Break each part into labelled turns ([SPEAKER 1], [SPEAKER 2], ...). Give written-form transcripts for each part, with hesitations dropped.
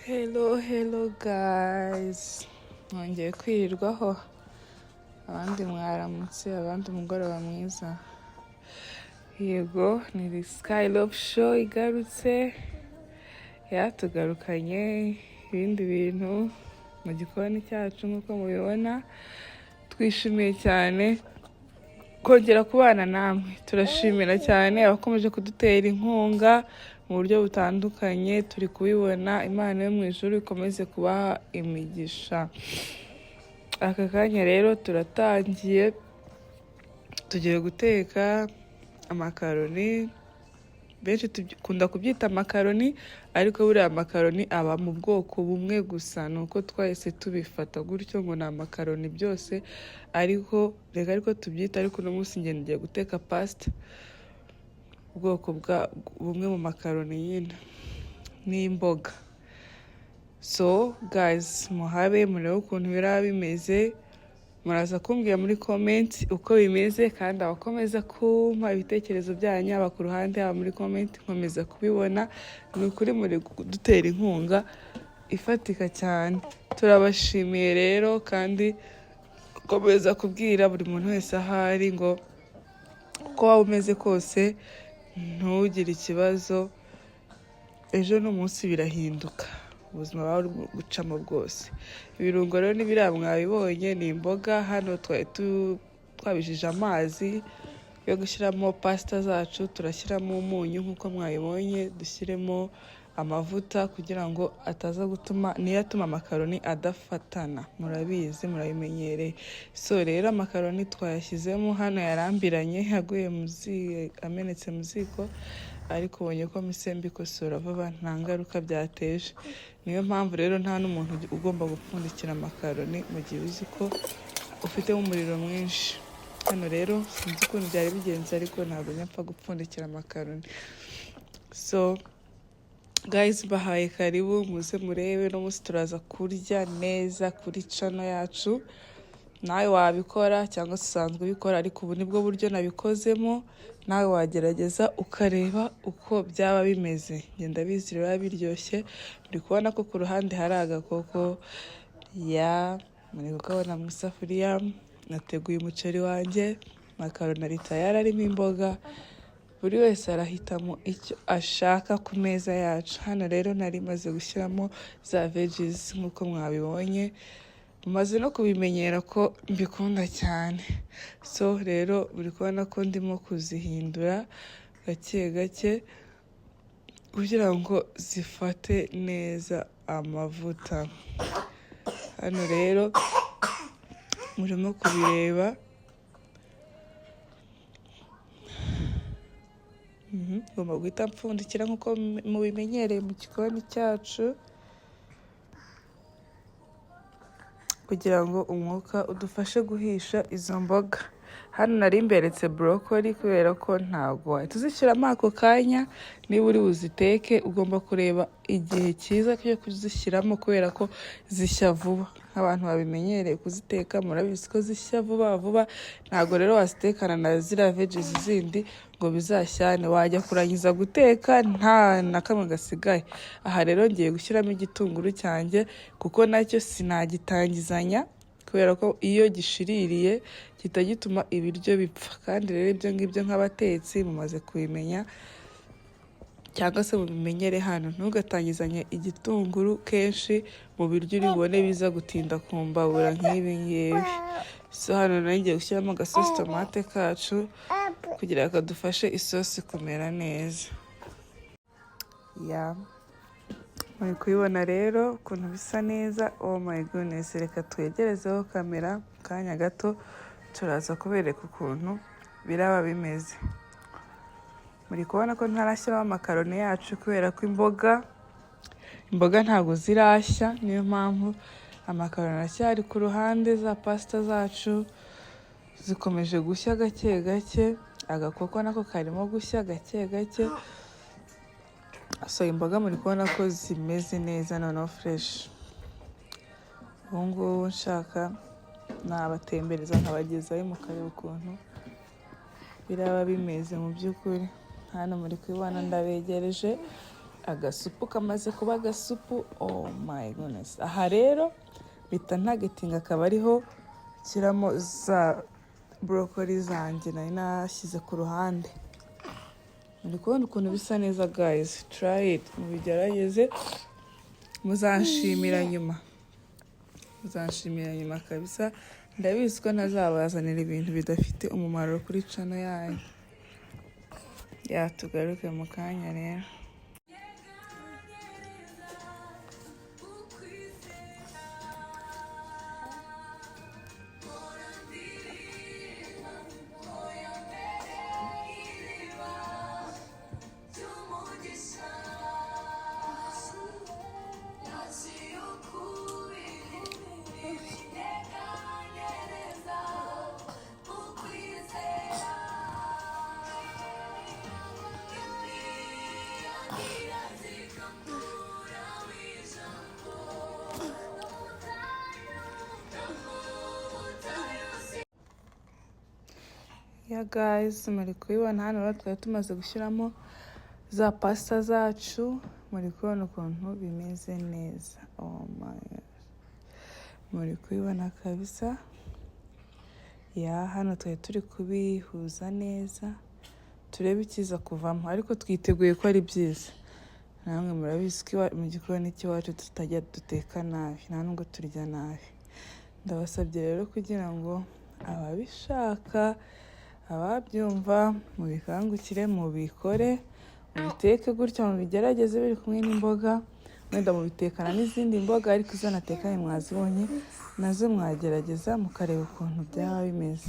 [SPEAKER 1] Hello guys, mwongeye kwirirwaho, abandi mwaramutse, abandi umugoroba mwiza. Yego, ni Sky Love Show igarutse, yatugarukanye ibindi bintu mu gikoni cyacu nk'uko mubibona. Twishimiye cyane kongera kubana namwe, turashimira cyane abakomeje kudutera inkunga mu buryo butandukanye, turi kubibona. Imana yo mu ijuru ikomeze kubaha imigisha. Aka kanya rero turatangiye, tugiye guteka amakaroni. Benshi dukunda kubyita amakaroni, ariko buriya amakaroni aba mu bwoko bumwe gusa, ni uko twahise tubifata gutyo ngo ni amakaroni byose, ariko reka ariko tubyita. Ariko uno munsi ngiye guteka pasta, ubwoko bumwe mu makaroni nyine n'imboga. So guys, muhabe murebe ukuntu biraba bimeze, muraza kumbwira muri comment uko bimeze, kandi abakomeza kumpa ibitekerezo byanyu haba ku ruhande haba muri comment, nkomeza kubibona. Ni ukuri muri kudutera inkunga ifatika cyane, turabashimiye rero. kandi komeza kubwira buri muntu wese ahari ngo uko waba umeze kose ntugire ikibazo, ejo n'umunsi birahinduka, ubuzima bwawe gucamo bwose. Ibirungo rero n'ibiriya mwabibonye, ni imboga. Hano twabijije amazi yo gushyiramo pasta zacu, turashyiramo umunyu nk'uko mwabibonye, dushyiremo amavuta kugira ngo ataza gutuma amakaroni adafatana. Murabizi, murabimenyereye. So rero amakaroni twayashyizemo, hano yarambiranye yaguye amenetse mu ziko, ariko ubonye ko mise mbikosora vuba, nta ngaruka byateje. Niyo mpamvu rero nta n'umuntu ugomba gupfundikira amakaroni mu gihe uzi ko ufitemo umuriro mwinshi. Hano rero sinzi ukuntu byari bigenze, ariko ntabwo nyapfa gupfundikira amakaroni. So guys, bahaye karibu, muze murebe. No munsi turaza kurya neza kuri channel yacu. Nawe wabikora cyangwa se usanzwe ubikora, ariko ubu nibwo buryo nabikozemo. Nawe wagerageza ukareba uko byaba bimeze. Ngenda bizi biba biryoshye. Muri kubona ko ku ruhande hari agakoko, muri kukabona mu isafuriya. Nateguye umuceri wanjye, makaroni ari tayari, arimo imboga. Buri wese arahitamo icyo ashaka ku meza yacu. Hano rero nari maze gushyiramo za veggies nk'uko mwabibonye, maze no kubimenyera ko mbikunda cyane. So rero buri kubona ko ndimo kuzihindura gake gake kugira ngo zifate neza amavuta. Hano rero murimo kubireba, ngomba guhita mpfundikira nk'uko mubimenyereye mu gikoni cyacu, kugira ngo umwuka udufashe guhisha izo mboga. Hano nari mberetse broccoli kubera ko ntabwo wahita uzishyiramo ako kanya. Niba uri buziteke, ugomba kureba igihe cyiza cyo kuzishyiramo, kubera ko zishya vuba. Nk'abantu babimenyereye kuziteka, murabizi ko zishya vuba vuba. Ntabwo rero wazitekana na ziriya veggies zindi ngo bizashyane, wajya kurangiza guteka nta na kamwe gasigaye. Aha rero ngiye gushyiramo igitunguru cyanjye, kuko nacyo sinagitangizanya, kubera ko iyo gishiririye gihita gituma ibiryo bipfa. Kandi rero ibyo ngibyo nk'abatetsi mumaze kubimenya, cyangwa se mubimenyere hano. Ntugatangizanye igitunguru kenshi mu biryo uri bubone biza gutinda ku mbabura nk'ibi ngibi. So hano nari ngiye gushyiramo agasosi tomate kacu kugira ngo kadufashe isosi kumera neza. Muri kubibona rero ukuntu bisa neza. Oh my goodness, reka twegerezeho kamera mu kanya gato, turaza kubereka ukuntu biraba bimeze. Muri kubona ko ntarashyiraho amakaroni yacu kubera ko imboga ntabwo zirashya, niyo mpamvu amakaroni aracyari ku ruhande. Za pasta zacu zikomeje gushya gake gake, agakoko nako karimo gushya gake gake. So imboga muri kubona ko zimeze neza, noneho fresh. Ubu ngubu nshaka nabatembereza nkabagezayo mukareba ukuntu biraba bimeze mu by'ukuri. Hano muri kubibona ndabegereje, agasupu kamaze kuba agasupu. Oh my goodness. Aha rero bita ntagetinga, akaba ariho nshyiramo za brokoli zanjye nari nashyize ku ruhande. Muri kubona ukuntu bisa neza guys, try it, mubigerageze muzanshimira nyuma, kabisa. Ndabizi ko ntazabazanira ibintu bidafite umumaro kuri channel yanyu. Tugaruke mu kanya rero. Guys, muri kubibona hano rero twari tumaze gushyiramo za pasta zacu. Muri kubona ukuntu bimeze neza. Oh my God, muri kubibona kabisa. Hano twari turi kubihuza neza, turebe ikiza kuvamo, ariko twiteguye ko ari byiza. Namwe murabizi ko mu gikoni cy'iwacu tutajya duteka nabi, nta nubwo turya nabi. Ndabasabye rero kugira ngo ababishaka, ababyumva, mubikangukire, mubikore, mubiteke gutya, mubigerageze biri kumwe n'imboga. Wenda mubitekana n'izindi mboga, ariko izo natekanye mwazibonye, nazo mwagerageza mukareba ukuntu byaba bimeze.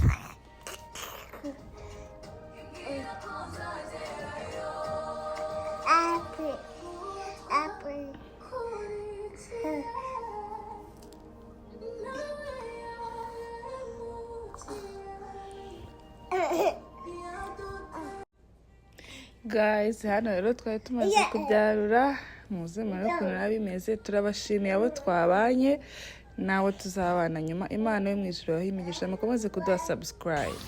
[SPEAKER 1] Guys, hano rero twari tumaze kubyarura, muze murabona ukuntu bimeze. Turabashimiye abo twabanye n'abo tuzabana nyuma. Imana yo mu ijuru yahe imigisha, mukomeze kuduha subscribe.